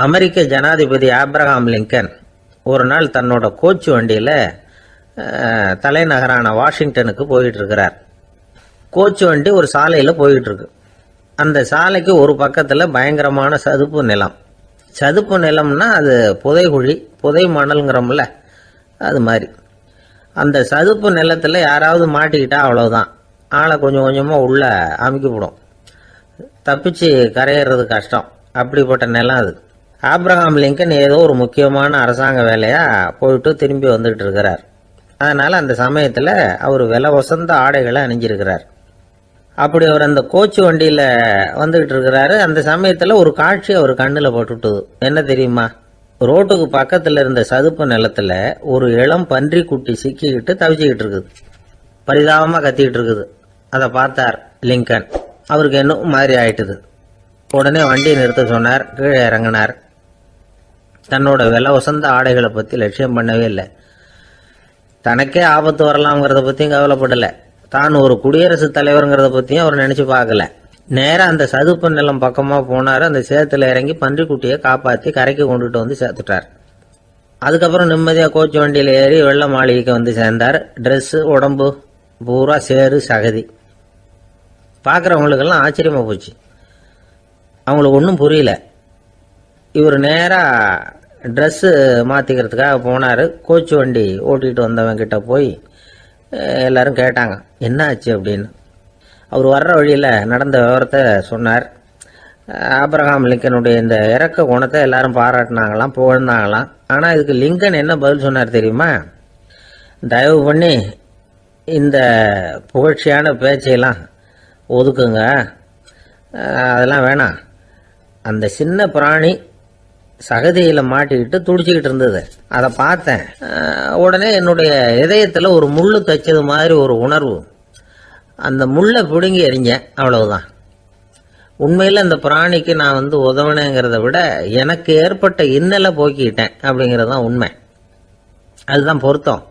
அமெரிக்க ஜனாதிபதி Abraham Lincoln ஒரு நாள் தன்னோட கோச்சு வண்டியில் தலைநகரான வாஷிங்டனுக்கு போயிட்டு இருக்கிறார். கோச்சு வண்டி ஒரு சாலையில் போயிட்டு இருக்கு. அந்த சாலைக்கு ஒரு பக்கத்தில் பயங்கரமான சதுப்பு நிலம். சதுப்பு நிலம்னா அது புதைகுழி, புதை மணல்ங்கிறோம்ல, அது மாதிரி. அந்த சதுப்பு நிலத்தில் யாராவது மாட்டிக்கிட்டா அவ்வளவுதான், ஆளை கொஞ்சம் கொஞ்சமாக உள்ள அமுக்கிவிடும். தப்பிச்சு கரையிறது கஷ்டம். அப்படிப்பட்ட நிலம் அது. ஆப்ரஹாம் லிங்கன் ஏதோ ஒரு முக்கியமான அரசாங்க வேலையாக போயிட்டு திரும்பி வந்துட்டு இருக்கிறார். அதனால் அந்த சமயத்தில் அவர் விலை வசந்த ஆடைகளை அணிஞ்சிருக்கிறார். அப்படி அவர் அந்த கோச்சு வண்டியில் வந்துக்கிட்டு இருக்கிறாரு. அந்த சமயத்தில் ஒரு காட்சி அவர் கண்ணில் போட்டுட்டுது. என்ன தெரியுமா? ரோட்டுக்கு பக்கத்தில் இருந்த சதுப்பு நிலத்தில் ஒரு இளம் பன்றி குட்டி சிக்கிக்கிட்டு தவிச்சிக்கிட்டு இருக்குது. பரிதாபமாக கத்திக்கிட்டு இருக்குது. அதை பார்த்தார் லிங்கன். அவருக்கு இன்னும் மாதிரி ஆயிட்டுது. உடனே வண்டியை நிறுத்த சொன்னார். கீழே இறங்கினார். தன்னோட விலை வசந்த ஆடைகளை பற்றி லட்சியம் பண்ணவே இல்லை. தனக்கே ஆபத்து வரலாம்ங்கிறத பற்றியும் கவலைப்படலை. தான் ஒரு குடியரசுத் தலைவருங்கிறத பற்றியும் அவர் நினச்சி பார்க்கல. நேராக அந்த சதுப்பு நிலம் பக்கமாக போனார். அந்த சேத்துல இறங்கி பன்றிக்குட்டியை காப்பாற்றி கரைக்கு கொண்டுட்டு வந்து சேர்த்துட்டார். அதுக்கப்புறம் நிம்மதியாக கோச்சு வண்டியில் ஏறி வெள்ள மாளிகைக்கு வந்து சேர்ந்தார். ட்ரெஸ்ஸு, உடம்பு பூரா சேரு சகதி. பார்க்குறவங்களுக்கெல்லாம் ஆச்சரியமாக போச்சு. அவங்களுக்கு ஒன்றும் புரியல. இவர் நேராக ட்ரெஸ்ஸு மாற்றிக்கிறதுக்காக போனார். கோச்சு வண்டி ஓட்டிகிட்டு வந்தவங்கிட்ட போய் எல்லாரும் கேட்டாங்க என்ன ஆச்சு அப்படின்னு. அவர் வர்ற வழியில் நடந்த விவரத்தை சொன்னார். ஆப்ரஹாம் லிங்கனுடைய இந்த இறக்க குணத்தை எல்லாரும் பாராட்டினாங்களாம், புகழ்ந்தாங்களாம். ஆனால் இதுக்கு லிங்கன் என்ன பதில் சொன்னார் தெரியுமா? தயவு பண்ணி இந்த புகழ்ச்சியான பேச்சையெல்லாம் ஒதுக்குங்க, அதெல்லாம் வேணாம். அந்த சின்ன பிராணி சகதியில் மாட்டிக்கிட்டு துடிச்சிக்கிட்டு இருந்தது, அதை பார்த்தேன். உடனே என்னுடைய இதயத்தில் ஒரு முள்ளு தைச்சது மாதிரி ஒரு உணர்வு. அந்த முள்ளை பிடுங்கி எறிஞ்சேன், அவ்வளவுதான். உண்மையில் அந்த பிராணிக்கு நான் உதவினேங்கிறத விட எனக்கு ஏற்பட்ட இன்னலை போக்கிக்கிட்டேன் அப்படிங்கிறது தான் உண்மை. அதுதான் பொருத்தம்.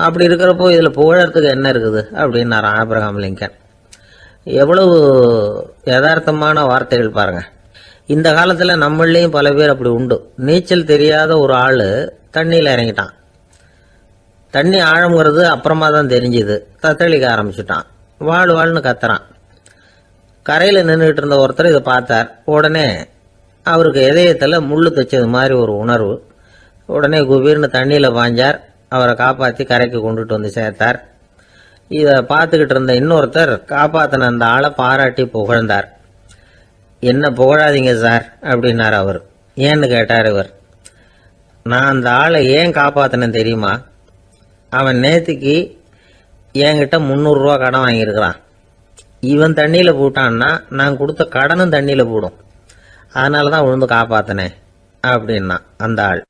அப்படி இருக்கிறப்போ இதில் புகழறதுக்கு என்ன இருக்குது அப்படின்னாரு ஆப்ரஹாம் லிங்கன். எவ்வளவு யதார்த்தமான வார்த்தைகள் பாருங்க. இந்த காலத்தில் நம்மளையும் பல பேர் அப்படி உண்டு. நீச்சல் தெரியாத ஒரு ஆள் தண்ணியில் இறங்கிட்டான். தண்ணி ஆழம்ங்கிறது அப்புறமா தான் தெரிஞ்சுது. தத்தளிக்க ஆரம்பிச்சுட்டான். வாழ்னு கத்துறான். கரையில் நின்றுட்டு இருந்த ஒருத்தர் இதை பார்த்தார். உடனே அவருக்கு இதயத்தில் முள்ளு தைச்சது மாதிரி ஒரு உணர்வு. உடனே குபீர்னு தண்ணியில் பாஞ்சார். அவரை காப்பாற்றி கரைக்கு கொண்டுட்டு வந்து சேர்த்தார். இதை பார்த்துக்கிட்டு இருந்த இன்னொருத்தர் காப்பாற்றின அந்த ஆளை பாராட்டி புகழ்ந்தார். என்ன புகழாதீங்க சார் அப்படின்னார் அவர். ஏன்னு கேட்டார் இவர். நான் அந்த ஆளை ஏன் காப்பாற்றினேன் தெரியுமா? அவன் நேற்றுக்கு என்கிட்ட 300 ரூபா கடன் வாங்கியிருக்கிறான். இவன் தண்ணியில் போட்டான்னா நான் கொடுத்த கடனும் தண்ணியில் போடும். அதனால தான் விழுந்து காப்பாற்றினேன் அப்படின்னா அந்த ஆள்.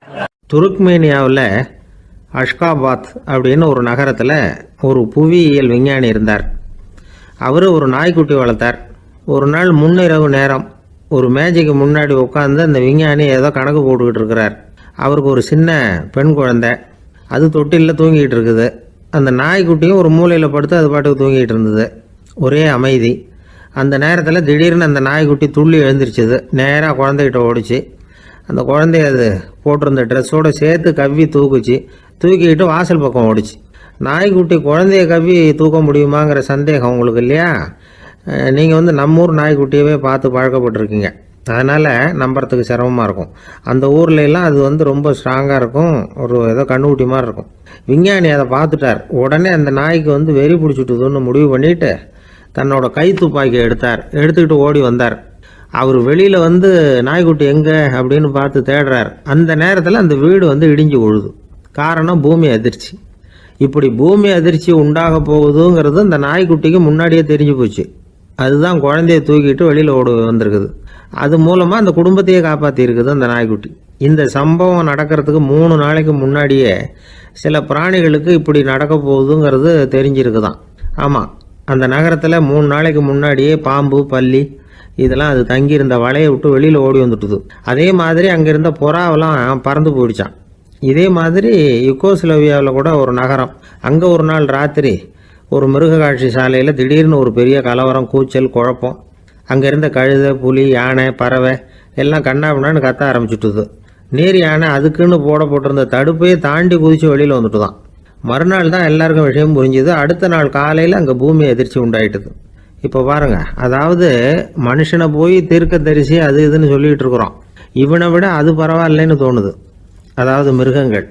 துருக்மேனியாவில் அஷ்காபாத் அப்படின்னு ஒரு நகரத்தில் ஒரு புவியியல் விஞ்ஞானி இருந்தார். அவர் ஒரு நாய்க்குட்டி வளர்த்தார். ஒரு நாள் முன்னிரவு நேரம் ஒரு மேஜைக்கு முன்னாடி உட்காந்து அந்த விஞ்ஞானி ஏதோ கணக்கு போட்டுக்கிட்டு இருக்கிறார். அவருக்கு ஒரு சின்ன பெண் குழந்தை, அது தொட்டிலில் தூங்கிட்டு இருக்குது. அந்த நாய்க்குட்டியும் ஒரு மூலையில் படுத்து அது பாட்டுக்கு தூங்கிட்டு இருந்தது. ஒரே அமைதி. அந்த நேரத்தில் திடீர்னு அந்த நாய்க்குட்டி துள்ளி எழுந்திரிச்சது. நேராக குழந்தைகிட்ட ஓடிச்சு. அந்த குழந்தைய அது போட்டிருந்த ட்ரெஸ்ஸோடு சேர்த்து கவ்வி தூக்குச்சு. தூக்கிக்கிட்டு வாசல் பக்கம் ஓடிச்சு. நாய்க்குட்டி குழந்தைய கவ்வி தூக்க முடியுமாங்கிற சந்தேகம் உங்களுக்கு இல்லையா? நீங்கள் நம்ம ஊர் நாய்க்குட்டியவே பார்த்து பழக்கப்பட்டிருக்கீங்க. அதனால் நம்புறதுக்கு சிரமமாக இருக்கும். அந்த ஊரில் எல்லாம் அது ரொம்ப ஸ்ட்ராங்காக இருக்கும். ஒரு ஏதோ கண்ணுக்குட்டி மாதிரி இருக்கும். விஞ்ஞானி அதை பார்த்துட்டார். உடனே அந்த நாய்க்கு வெறி பிடிச்சிட்டுதுன்னு முடிவு பண்ணிட்டு தன்னோட கை துப்பாக்கி எடுத்துக்கிட்டு ஓடி வந்தார். அவர் வெளியில் நாய்க்குட்டி எங்கே அப்படின்னு பார்த்து தேடுறார். அந்த நேரத்தில் அந்த வீடு இடிஞ்சு விழுது. காரணம் பூமி அதிர்ச்சி. இப்படி பூமி அதிர்ச்சி உண்டாக போகுதுங்கிறது அந்த நாய்க்குட்டிக்கு முன்னாடியே தெரிஞ்சு போச்சு. அதுதான் குழந்தைய தூக்கிட்டு வெளியில் ஓடி வந்திருக்குது. அது மூலமாக அந்த குடும்பத்தையே காப்பாற்றிருக்குது அந்த நாய்க்குட்டி. இந்த சம்பவம் நடக்கிறதுக்கு 3 நாளைக்கு முன்னாடியே சில பிராணிகளுக்கு இப்படி நடக்க போகுதுங்கிறது தெரிஞ்சிருக்குதான். ஆமாம், அந்த நகரத்தில் 3 நாளைக்கு முன்னாடியே பாம்பு, பல்லி இதெல்லாம் அது தங்கியிருந்த வலையை விட்டு வெளியில் ஓடி வந்துட்டுது. அதே மாதிரி அங்கே இருந்த புறாவெல்லாம் பறந்து போயிடுச்சான். இதே மாதிரி யுகோஸ்லோவியாவில் கூட ஒரு நகரம், அங்கே ஒரு நாள் ராத்திரி ஒரு மிருக காட்சி சாலையில் திடீர்னு ஒரு பெரிய கலவரம், கூச்சல், குழப்பம். அங்கே இருந்த கழுதை, புலி, யானை, பறவை எல்லாம் கண்ணாபின்னான்னு கத்த ஆரம்பிச்சுட்டுது. நீர் யானை அதுக்குன்னு போட்டிருந்த தடுப்பையே தாண்டி குதிச்சு வெளியில் வந்துட்டு தான். மறுநாள் தான் எல்லாருக்கும் விஷயம் புரிஞ்சுது. அடுத்த நாள் காலையில் அங்கே பூமி எதிர்ச்சி உண்டாயிட்டுது. இப்போ பாருங்க, அதாவது மனுஷனை போய் தீர்க்க தரிசி அது இதுன்னு சொல்லிட்டு இருக்கிறோம். இவனை விட அது பரவாயில்லைன்னு தோணுது. அதாவது மிருகங்கள்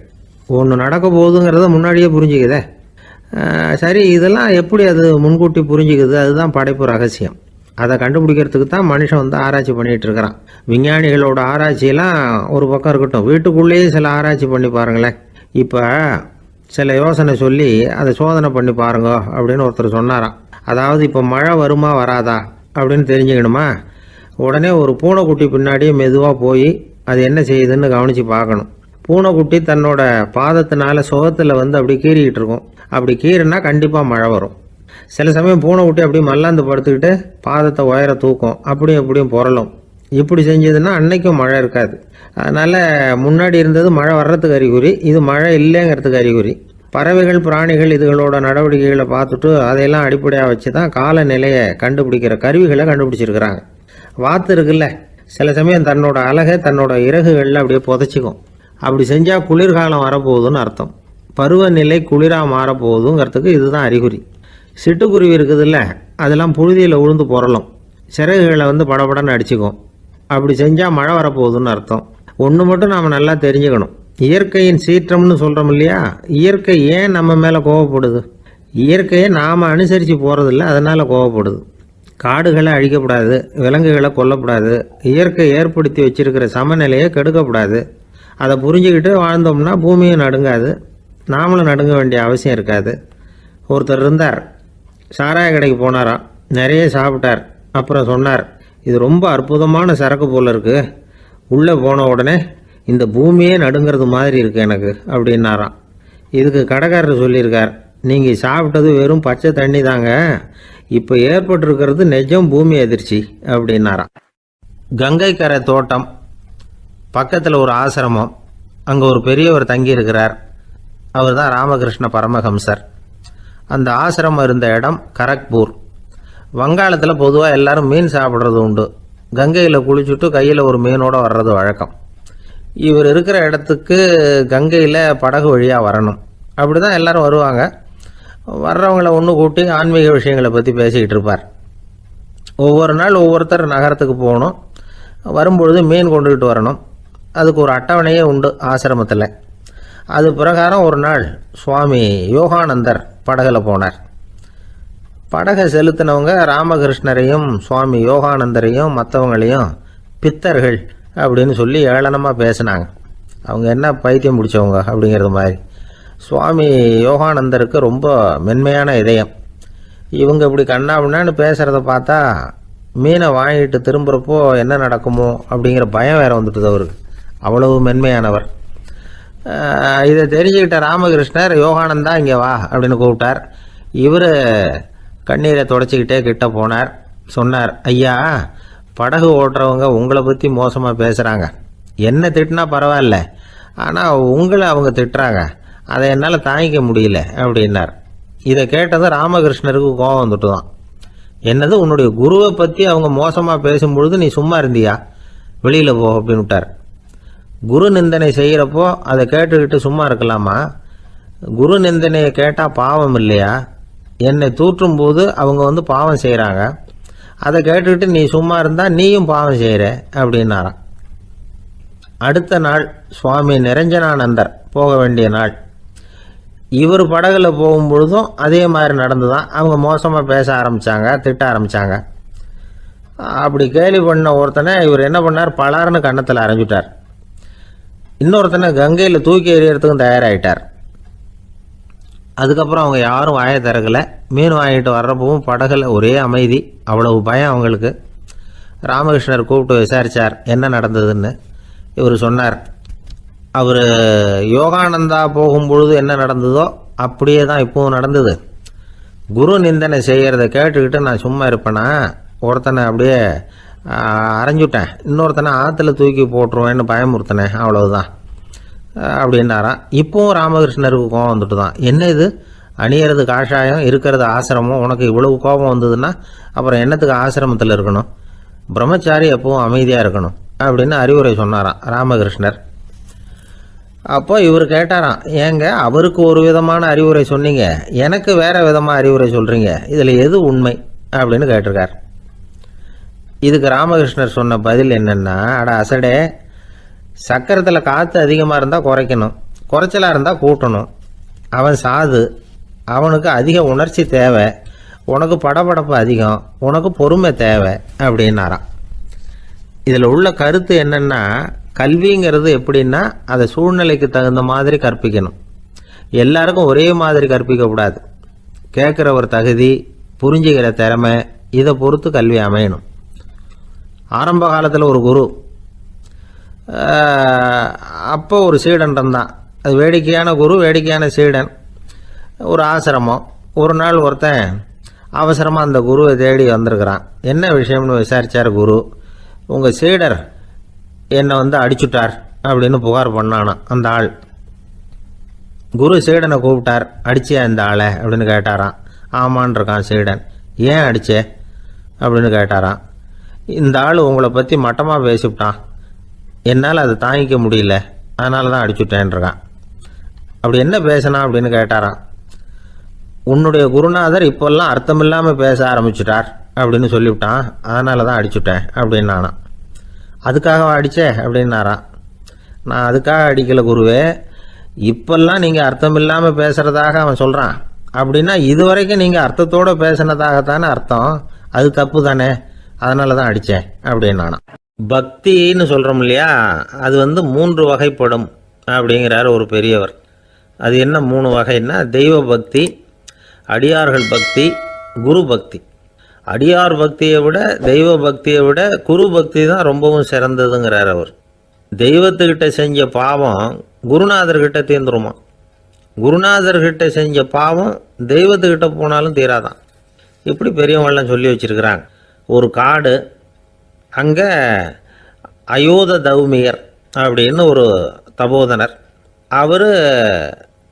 ஒன்று நடக்க போகுதுங்கிறத முன்னாடியே புரிஞ்சுக்குதே. சரி, இதெல்லாம் எப்படி அது முன்கூட்டி புரிஞ்சுக்குது? அதுதான் படைப்பு ரகசியம். அதை கண்டுபிடிக்கிறதுக்கு தான் மனுஷன் ஆராய்ச்சி பண்ணிகிட்டு இருக்கிறான். விஞ்ஞானிகளோட ஆராய்ச்சியெல்லாம் ஒரு பக்கம் இருக்கட்டும், வீட்டுக்குள்ளேயே சில ஆராய்ச்சி பண்ணி பாருங்களேன். இப்போ சில யோசனை சொல்லி அதை சோதனை பண்ணி பாருங்க அப்படின்னு ஒருத்தர் சொன்னாராம். அதாவது இப்போ மழை வருமா வராதா அப்படின்னு தெரிஞ்சுக்கணுமா, உடனே ஒரு பூனைக்குட்டி பின்னாடியே மெதுவாக போய் அது என்ன செய்யுதுன்னு கவனித்து பார்க்கணும். பூனைக்குட்டி தன்னோட பாதத்தினால சுகத்தில் அப்படி கீறிக்கிட்டு இருக்கும். அப்படி கீறினா கண்டிப்பாக மழை வரும். சில சமயம் பூனைக்குட்டி அப்படி மல்லாந்து படுத்துக்கிட்டு பாதத்தை உயர தூக்கும், அப்படியும் புரளும். இப்படி செஞ்சதுன்னா அன்னைக்கும் மழை இருக்காது. அதனால் முன்னாடி இருந்தது மழை வர்றதுக்கு அறிகுறி, இது மழை இல்லைங்கிறதுக்கு அறிகுறி. பறவைகள் பிராணிகள் இதுகளோட நடவடிக்கைகளை பார்த்துட்டு அதையெல்லாம் அடிப்படையாக வச்சு தான் காலநிலையை கண்டுபிடிக்கிற கருவிகளை கண்டுபிடிச்சிருக்கிறாங்க. வாத்து இருக்குல்ல, சில சமயம் தன்னோட அழகை தன்னோட இறகுகளில் அப்படியே புதைச்சிக்கும். அப்படி செஞ்சால் குளிர்காலம் வரப்போகுதுன்னு அர்த்தம். பருவநிலை குளிராக மாறப்போகுதுங்கிறதுக்கு இதுதான் அறிகுறி. சிட்டுக்குருவி இருக்குதுல்ல, அதெல்லாம் புழுதியில் உழுந்து புரளும், சிறகுகளை படபடன்னு அடிச்சுக்கும். அப்படி செஞ்சால் மழை வரப்போகுதுன்னு அர்த்தம். ஒன்று மட்டும் நாம் நல்லா தெரிஞ்சுக்கணும், இயற்கையின் சீற்றம்னு சொல்கிறோம் இல்லையா, இயற்கை ஏன் நம்ம மேலே கோவப்படுது? இயற்கையை நாம் அனுசரித்து போகிறதில்ல, அதனால் கோவப்படுது. காடுகளை அழிக்கப்படாது, விலங்குகளை கொல்லக்கூடாது, இயற்கை ஏற்படுத்தி வச்சிருக்கிற சமநிலையை கெடுக்கக்கூடாது. அதை புரிஞ்சுக்கிட்டு வாழ்ந்தோம்னா பூமியும் நடுங்காது, நாமளும் நடுங்க வேண்டிய அவசியம் இருக்காது. ஒருத்தர் இருந்தார், சாராய கடைக்கு போனாராம், நிறைய சாப்பிட்டார். அப்புறம் சொன்னார், இது ரொம்ப அற்புதமான சரக்கு போல் இருக்குது, உள்ளே போன உடனே இந்த பூமியே நடுங்கிறது மாதிரி இருக்குது எனக்கு அப்படின்னாராம். இதுக்கு கடைக்காரர் சொல்லியிருக்கார், நீங்கள் சாப்பிட்டது வெறும் பச்சை தண்ணி தாங்க, இப்போ ஏற்பட்டிருக்கிறது நிஜம் பூமி அதிர்ச்சி அப்படின்னாராம். கங்கை கரை தோட்டம் பக்கத்தில் ஒரு ஆசிரமம், அங்கே ஒரு பெரியவர் தங்கியிருக்கிறார். அவர் தான் ராமகிருஷ்ண பரமஹம்சர். அந்த ஆசிரமம் இருந்த இடம் கரக்பூர். வங்காளத்தில் பொதுவாக எல்லாரும் மீன் சாப்பிட்றது உண்டு. கங்கையில் குளிச்சுட்டு கையில் ஒரு மீனோடு வர்றது வழக்கம். இவர் இருக்கிற இடத்துக்கு கங்கையில் படகு வழியாக வரணும். அப்படி தான் எல்லோரும் வருவாங்க. வர்றவங்கள ஒன்று கூட்டி ஆன்மீக விஷயங்களை பற்றி பேசிக்கிட்டு இருப்பார். ஒவ்வொரு நாள் ஒவ்வொருத்தர் நகரத்துக்கு போகணும், வரும்பொழுது மீன் கொண்டுக்கிட்டு வரணும். அதுக்கு ஒரு அட்டவணையே உண்டு ஆசிரமத்தில். அது பிரகாரம் ஒரு நாள் சுவாமி யோகானந்தர் படகில் போனார். படகை செலுத்தினவங்க ராமகிருஷ்ணரையும் சுவாமி யோகானந்தரையும் மற்றவங்களையும் பித்தர்கள் அப்படின்னு சொல்லி ஏளனமாக பேசினாங்க. அவங்க என்ன பைத்தியம் பிடிச்சவங்க அப்படிங்கிறது மாதிரி. சுவாமி யோகானந்தருக்கு ரொம்ப மென்மையான இதயம். இவங்க இப்படி கண்ணாபின்னான்னு பேசுகிறத பார்த்தா மீனை வாங்கிட்டு திரும்புகிறப்போ என்ன நடக்குமோ அப்படிங்கிற பயம் வேறு வந்துட்டுது அவருக்கு. அவ்வளவு மென்மையானவர். இதை தெரிஞ்சுக்கிட்ட ராமகிருஷ்ணர், யோகானந்தா இங்கே வா அப்படின்னு கூப்பிட்டார். இவர் கண்ணீரை தொடச்சிக்கிட்டே கிட்ட போனார். சொன்னார், ஐயா, படகு ஓட்டுறவங்க உங்களை பற்றி மோசமாக பேசுகிறாங்க. என்ன திட்டினா பரவாயில்ல, ஆனால் உங்களை அவங்க திட்டுறாங்க, அதை என்னால் தாங்கிக்க முடியல அப்படின்னார். இதை கேட்டதும் ராமகிருஷ்ணருக்கு கோபம் வந்துட்டு தான். என்னது, உன்னுடைய குருவை பற்றி அவங்க மோசமாக பேசும்பொழுது நீ சும்மா இருந்தியா, வெளியில் போ அப்படின்னு விட்டார். குரு நிந்தனை செய்கிறப்போ அதை கேட்டுக்கிட்டு சும்மா இருக்கலாமா? குரு நிந்தனையை கேட்டால் பாவம் இல்லையா? என்னை தூற்றும் போது அவங்க பாவம் செய்கிறாங்க, அதை கேட்டுக்கிட்டு நீ சும்மா இருந்தால் நீயும் பாவம் செய்கிற அப்படின்னாராம். அடுத்த நாள் சுவாமி நிரஞ்சனானந்தர் போக வேண்டிய நாள். இவர் படகுல போகும்பொழுதும் அதே மாதிரி நடந்து தான். அவங்க மோசமாக பேச ஆரம்பித்தாங்க, திட்ட ஆரம்பித்தாங்க. அப்படி கேலி பண்ண ஒருத்தனை இவர் என்ன பண்ணார், பலார்னு கன்னத்தில் அரைஞ்சிட்டார். இன்னொருத்தனை கங்கையில் தூக்கி எறியறதுக்கும் தயாராகிட்டார். அதுக்கப்புறம் அவங்க யாரும் வாயை திறக்கலை. மீன் வாங்கிட்டு வர்றப்பவும் படகுல ஒரே அமைதி, அவ்வளவு பயம் அவங்களுக்கு. ராமகிருஷ்ணர் கூப்பிட்டு விசாரித்தார் என்ன நடந்ததுன்னு. இவர் சொன்னார், அவர் யோகானந்தா போகும்பொழுது என்ன நடந்ததோ அப்படியே தான் இப்பவும் நடந்தது. குரு நிந்தனை செய்கிறத கேட்டுக்கிட்டு நான் சும்மா இருப்பேனா, ஒருத்தனை அப்படியே அரைஞ்சுட்டேன், இன்னொருத்தனை ஆற்றுல தூக்கி போட்டுருவேன்னு பயமுறுத்தினேன், அவ்வளவுதான் அப்படின்னாராம். இப்போவும் ராமகிருஷ்ணருக்கு கோபம் வந்துட்டு தான். என்ன இது, அணியறது காஷாயம், இருக்கிறது ஆசிரமம், உனக்கு இவ்வளவு கோபம் வந்ததுன்னா அப்புறம் என்னத்துக்கு ஆசிரமத்தில் இருக்கணும்? பிரம்மச்சாரி எப்பவும் அமைதியாக இருக்கணும். அப்படின்னு அறிவுரை சொன்னாராம் ராமகிருஷ்ணர். அப்போ இவர் கேட்டாராம், ஏங்க அவருக்கு ஒரு விதமான அறிவுரை சொன்னீங்க, எனக்கு வேற விதமாக அறிவுரை சொல்கிறீங்க, இதில் எது உண்மை அப்படின்னு கேட்டிருக்கார். இதுக்கு ராமகிருஷ்ணர் சொன்ன பதில் என்னென்னா, அட அசடே, சக்கரத்தில் காற்று அதிகமாக இருந்தால் குறைக்கணும், குறைச்சலாக இருந்தால் கூட்டணும். அவன் சாது, அவனுக்கு அதிக உணர்ச்சி தேவை, உனக்கு படபடப்பு அதிகம், உனக்கு பொறுமை தேவை அப்படின்னாராம். இதில் உள்ள கருத்து என்னென்னா, கல்விங்கிறது எப்படின்னா அதை சூழ்நிலைக்கு தகுந்த மாதிரி கற்பிக்கணும். எல்லாருக்கும் ஒரே மாதிரி கற்பிக்கக்கூடாது. கேட்குற ஒரு தகுதி, புரிஞ்சுக்கிற திறமை, இதை பொறுத்து கல்வி அமையணும். ஆரம்ப காலத்தில் ஒரு குரு, அப்போ ஒரு சீடன் இருந்தான். அது வேடிக்கையான குரு, வேடிக்கையான சீடன். ஒரு ஆசிரமம். ஒரு நாள் ஒருத்தன் அவசரமாக அந்த குருவை தேடி வந்திருக்கிறான். என்ன விஷயம்னு விசாரித்தார் குரு. உங்கள் சீடர் என்னை அடிச்சுட்டார் அப்படின்னு புகார் பண்ணானா அந்த ஆள். குரு சீடனை கூப்பிட்டார். அடிச்சியா இந்த ஆளை அப்படின்னு கேட்டாராம். ஆமான் இருக்கான் சீடன். ஏன் அடிச்சே அப்படின்னு கேட்டாராம். இந்த ஆள் உங்களை பற்றி மட்டமாக பேசிவிட்டான், என்னால் அதை தாங்கிக்க முடியல, அதனால தான் அடிச்சுட்டேன்ருக்கான். அப்படி என்ன பேசினா அப்படின்னு கேட்டாராம். உன்னுடைய குருநாதர் இப்போல்லாம் அர்த்தமில்லாமல் பேச ஆரம்பிச்சுட்டார் அப்படின்னு சொல்லிவிட்டான், அதனால தான் அடிச்சுட்டேன் அப்படின்னு நானான். அதுக்காக அடித்தே அப்படின்னாரான். நான் அதுக்காக அடிக்கலை குருவே, இப்பெல்லாம் நீங்கள் அர்த்தம் இல்லாமல் பேசுகிறதாக அவன் சொல்கிறான், அப்படின்னா இதுவரைக்கும் நீங்கள் அர்த்தத்தோடு பேசினதாகத்தானே அர்த்தம், அது தப்பு தானே, அதனால தான் அடித்தேன் அப்படின்னு நானான். பக்தின்னு சொல்கிறோம் இல்லையா, அது 3 வகைப்படும் அப்படிங்கிறார் ஒரு பெரியவர். அது என்ன 3 வகைன்னா, தெய்வ பக்தி, அடியார்கள் பக்தி, குரு பக்தி. அடியார் பக்தியை விட, தெய்வ பக்தியை விட குரு பக்தி தான் ரொம்பவும் சிறந்ததுங்கிறார் அவர். தெய்வத்துக்கிட்ட செஞ்ச பாவம் குருநாதர்கிட்ட தீர்ந்துருமா, குருநாதர்கிட்ட செஞ்ச பாவம் தெய்வத்துக்கிட்ட போனாலும் தீராதான். இப்படி பெரியவங்களாம் சொல்லி வச்சிருக்கிறாங்க. ஒரு காடு, அங்கே அயோத தௌமியர் அப்படின்னு ஒரு தபோதனர், அவர்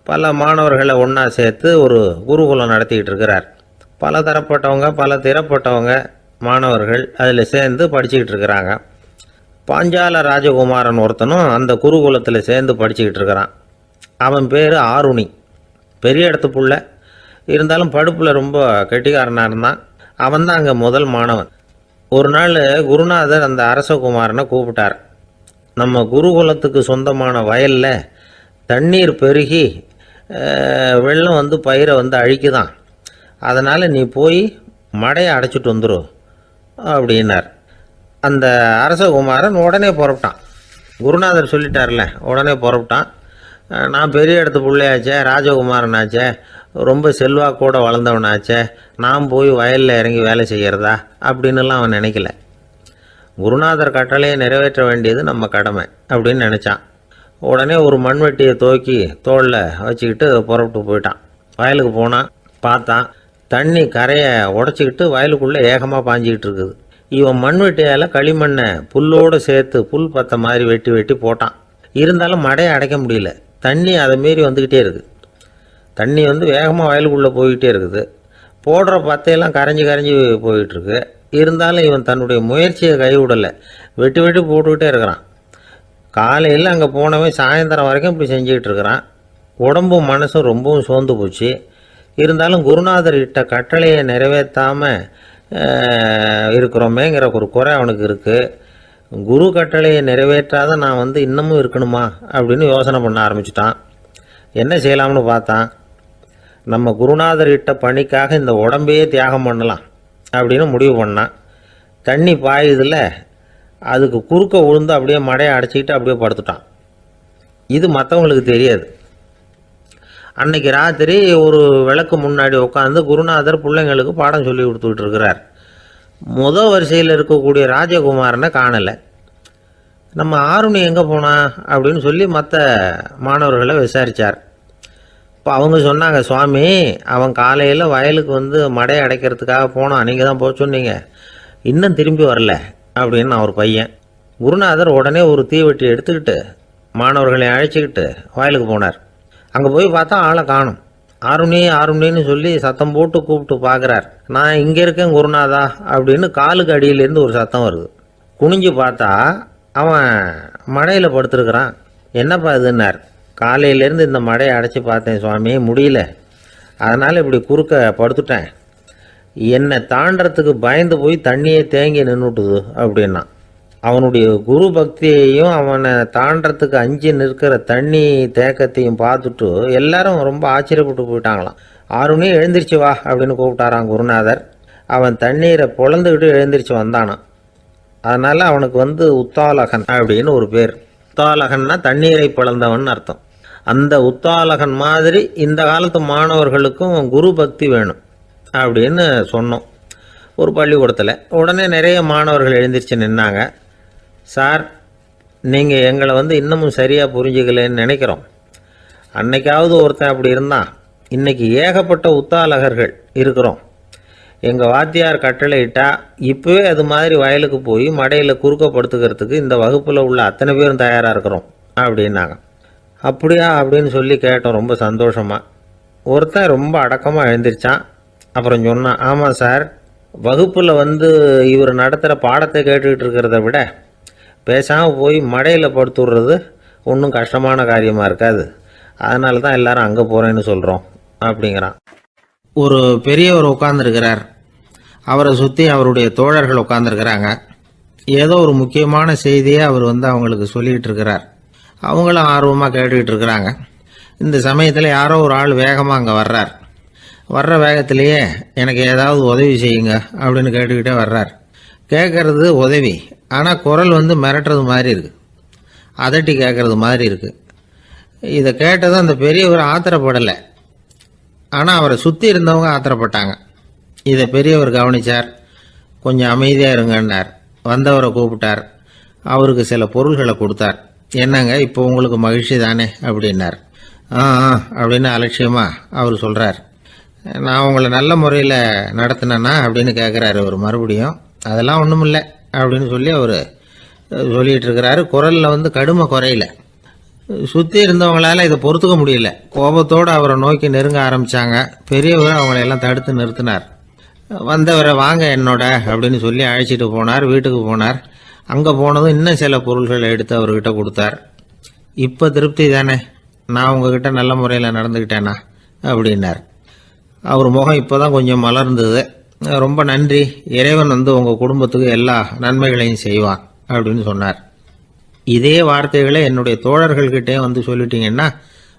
பல மாணவர்களை ஒன்றா சேர்த்து ஒரு குருகுலம் நடத்திக்கிட்டு இருக்கிறார். பல தரப்பட்டவங்க, பல திறப்பட்டவங்க மாணவர்கள் அதில் சேர்ந்து படிச்சுக்கிட்டு இருக்கிறாங்க. பாஞ்சால ராஜகுமாரன் ஒருத்தனும் அந்த குருகுலத்தில் சேர்ந்து படிச்சுக்கிட்டு இருக்கிறான். அவன் பேர் ஆருணி. பெரிய இடத்து புள்ள, இருந்தாலும் படுப்பில் ரொம்ப கெட்டிக்காரனாக இருந்தான். அவன் தான் அங்கே முதல் மாணவன். ஒரு நாள் குருநாதர் அந்த அரசகுமாரனை கூப்பிட்டார். நம்ம குருகுலத்துக்கு சொந்தமான வயலில் தண்ணீர் பெருகி வெள்ளம் பயிரை அழிக்குதான், அதனால் நீ போய் மடையை அடைச்சிட்டு வந்துடும் அப்படின்னார். அந்த அரசகுமாரன் உடனே புறப்பட்டான். குருநாதர் சொல்லிட்டார்ல, உடனே புறப்பட்டான். நான் பெரிய இடத்து பிள்ளையாச்சே, ராஜகுமாரனாச்சே, ரொம்ப செல்வாக்கூட வளர்ந்தவனாச்சே, நான் போய் வயலில் இறங்கி வேலை செய்கிறதா அப்படின்னுலாம் அவன் நினைக்கல. குருநாதர் கட்டளையை நிறைவேற்ற வேண்டியது நம்ம கடமை அப்படின்னு நினச்சான். உடனே ஒரு மண்வெட்டியை தூக்கி தோளில் வச்சுக்கிட்டு புறப்பட்டு போயிட்டான். வயலுக்கு போனான். பார்த்தான், தண்ணி கரையை உடச்சிக்கிட்டு வயலுக்குள்ளே ஏகமாக பாஞ்சிக்கிட்டு இருக்குது. இவன் மண்வெட்டியால் களிமண்ணை புல்லோடு சேர்த்து புல் பற்ற மாதிரி வெட்டி வெட்டி போட்டான். இருந்தாலும் மடையை அடைக்க முடியல. தண்ணி அதை மீறி வந்துக்கிட்டே இருக்குது. தண்ணி வேகமாக வயலுக்குள்ளே போய்கிட்டே இருக்குது. போடுற பத்தையெல்லாம் கரைஞ்சி கரைஞ்சி போயிட்டுருக்கு. இருந்தாலும் இவன் தன்னுடைய முயற்சியை கைவிடலை. வெட்டி வெட்டி போட்டுக்கிட்டே இருக்கிறான். காலையில் அங்கே போனவன் சாயந்தரம் வரைக்கும் இப்படி செஞ்சுக்கிட்டு இருக்கிறான். உடம்பும் மனசும் ரொம்பவும் சோர்ந்து போச்சு. இருந்தாலும் குருநாதர் இட்ட கட்டளையை நிறைவேற்றாமல் இருக்கிறோமேங்கிற ஒரு குறை அவனுக்கு இருக்குது. குரு கட்டளையை நிறைவேற்றாத நான் இன்னமும் இருக்கணுமா அப்படின்னு யோசனை பண்ண ஆரம்பிச்சிட்டான். என்ன செய்யலாம்னு பார்த்தான். நம்ம குருநாதர் இட்ட பணிக்காக இந்த உடம்பையே தியாகம் பண்ணலாம் அப்படின்னு முடிவு பண்ணான். தண்ணி பாயுதில் அதுக்கு குறுக்க விழுந்து அப்படியே மடையை அடைச்சிக்கிட்டு அப்படியே படுத்துட்டான். இது மற்றவங்களுக்கு தெரியாது. அன்னைக்கு ராத்திரி ஒரு விளக்கு முன்னாடி உட்காந்து குருநாதர் பிள்ளைங்களுக்கு பாடம் சொல்லி கொடுத்துக்கிட்டு இருக்கிறார். முதல் வரிசையில் இருக்கக்கூடிய ராஜகுமாரனை காணலை. நம்ம ஆருணி எங்கே போனா அப்படின்னு சொல்லி மற்ற மாணவர்களை விசாரித்தார். இப்போ அவங்க சொன்னாங்க, சுவாமி, அவன் காலையில் வயலுக்கு மடையை அடைக்கிறதுக்காக போனான், நீங்கள் தான் போக சொன்னீங்க, இன்னும் திரும்பி வரல அப்படின்னு அவர் பையன். குருநாதர் உடனே ஒரு தீவெட்டி எடுத்துக்கிட்டு மாணவர்களை அழைச்சிக்கிட்டு வயலுக்கு போனார். அங்கே போய் பார்த்தா ஆளை காணும். ஆருணி ஆருணின்னு சொல்லி சத்தம் போட்டு கூப்பிட்டு பார்க்குறார். நான் இங்கே இருக்கேன் குருநாதா அப்படின்னு காலுக்கு அடியிலேருந்து ஒரு சத்தம் வருது. குனிஞ்சு பார்த்தா அவன் மடையில் படுத்துருக்குறான். என்னப்பா இதுன்னார். காலையிலேருந்து இந்த மடையை அடைச்சி பார்த்தேன் சுவாமி, முடியல, அதனால் இப்படி குறுக்க படுத்துட்டேன். என்னை தாண்டறதுக்கு பயந்து போய் தண்ணியே தேங்கி நின்றுட்டுது அப்படின்னா. அவனுடைய குரு பக்தியையும் அவனை தாண்டறதுக்கு அஞ்சு நிற்கிற தண்ணி தேக்கத்தையும் பார்த்துட்டு எல்லாரும் ரொம்ப ஆச்சரியப்பட்டு போயிட்டாங்களாம். 6 மணி எழுந்திரிச்சு வா அப்படின்னு கூப்பிட்டாரான் குருநாதர். அவன் தண்ணீரை பொழந்துக்கிட்டு எழுந்திரிச்சு வந்தானான். அதனால் அவனுக்கு உத்தாலகன் அப்படின்னு ஒரு பேர். உத்தாலகன்னா தண்ணீரை பிளந்தவன் அர்த்தம். அந்த உத்தாலகன் மாதிரி இந்த காலத்து மாணவர்களுக்கும் குரு பக்தி வேணும் அப்படின்னு சொன்னோம் ஒரு பள்ளிக்கூடத்தில். உடனே நிறைய மாணவர்கள் எழுந்திரிச்சு நின்னாங்க. சார், நீங்கள் எங்களை இன்னமும் சரியாக புரிஞ்சுக்கலன்னு நினைக்கிறோம். அன்னைக்காவது ஒருத்தன் அப்படி இருந்தான், இன்றைக்கி ஏகப்பட்ட உத்தாலகர்கள் இருக்கிறோம். எங்கள் வாத்தியார் கட்டளையிட்டா இப்போவே அது மாதிரி வயலுக்கு போய் மடையில் குறுக்கப்படுத்துக்கிறதுக்கு இந்த வகுப்பில் உள்ள அத்தனை பேரும் தயாராக இருக்கிறோம் அப்படின்னாங்க. அப்படியா அப்படின்னு சொல்லி கேட்டோம் ரொம்ப சந்தோஷமாக. ஒருத்தன் ரொம்ப அடக்கமாக எழுந்திரிச்சான். அப்புறம் சொன்னான், ஆமாம் சார், வகுப்பில் இவர் நடத்துகிற பாடத்தை கேட்டுக்கிட்டு இருக்கிறத விட பேசாமல் போய் மடையில் படுத்துடுறது ஒன்றும் கஷ்டமான காரியமாக இருக்காது. அதனால தான் எல்லாரும் அங்கே போகிறேன்னு சொல்கிறோம் அப்படிங்கிறான். ஒரு பெரியவர் உட்காந்துருக்கிறார். அவரை சுற்றி அவருடைய தோழர்கள் உட்காந்துருக்கிறாங்க. ஏதோ ஒரு முக்கியமான செய்தியை அவர் அவங்களுக்கு சொல்லிகிட்டு இருக்கிறார். அவங்களும் ஆர்வமாக கேட்டுக்கிட்டு இருக்கிறாங்க. இந்த சமயத்தில் யாரோ ஒரு ஆள் வேகமாக அங்கே வர்றார். வர்ற வேகத்திலேயே எனக்கு ஏதாவது உதவி செய்யுங்க அப்படின்னு கேட்டுக்கிட்டே வர்றார். கேட்கறது உதவி, ஆனால் குரல் மிரட்டுறது மாதிரி இருக்குது, அதட்டி கேட்கறது மாதிரி இருக்குது. இதை கேட்டதும் அந்த பெரியவர் ஆத்திரப்படலை, ஆனால் அவரை சுற்றி இருந்தவங்க ஆத்திரப்பட்டாங்க. இதை பெரியவர் கவனித்தார். கொஞ்சம் அமைதியாக இருங்கன்னார். வந்தவரை கூப்பிட்டார். அவருக்கு சில பொருள்களை கொடுத்தார். என்னங்க, இப்போ உங்களுக்கு மகிழ்ச்சி தானே அப்படின்னார். ஆ அப்படின்னு அலட்சியமாக அவர் சொல்கிறார். நான் உங்களை நல்ல முறையில் நடத்தினேன்னா அப்படின்னு கேட்குறாரு அவர் மறுபடியும். அதெல்லாம் ஒன்றும் இல்லை அப்படின்னு சொல்லி அவர் சொல்லிகிட்டு இருக்கிறாரு. குரலில் கடுமை குறையில. சுற்றி இருந்தவங்களால இதை பொறுத்துக்க முடியல. கோபத்தோடு அவரை நோக்கி நெருங்க ஆரம்பித்தாங்க. பெரியவர் அவங்களையெல்லாம் தடுத்து நிறுத்தினார். வந்தவரை வாங்க என்னோட அப்படின்னு சொல்லி அழைச்சிட்டு போனார். வீட்டுக்கு போனார். அங்கே போனதும் இன்னும் சில பொருள்களை எடுத்து அவர்கிட்ட கொடுத்தார். இப்போ திருப்தி தானே, நான் உங்ககிட்ட நல்ல முறையில் நடந்துக்கிட்டேனா அப்படின்னார். அவர் முகம் இப்போ தான் கொஞ்சம் மலர்ந்தது. ரொம்ப நன்றி, இறைவன் உங்கள் குடும்பத்துக்கு எல்லா நன்மைகளையும் செய்வான் அப்படின்னு சொன்னார். இதே வார்த்தைகளை என்னுடைய தோழர்கள்கிட்டே சொல்லிட்டீங்கன்னா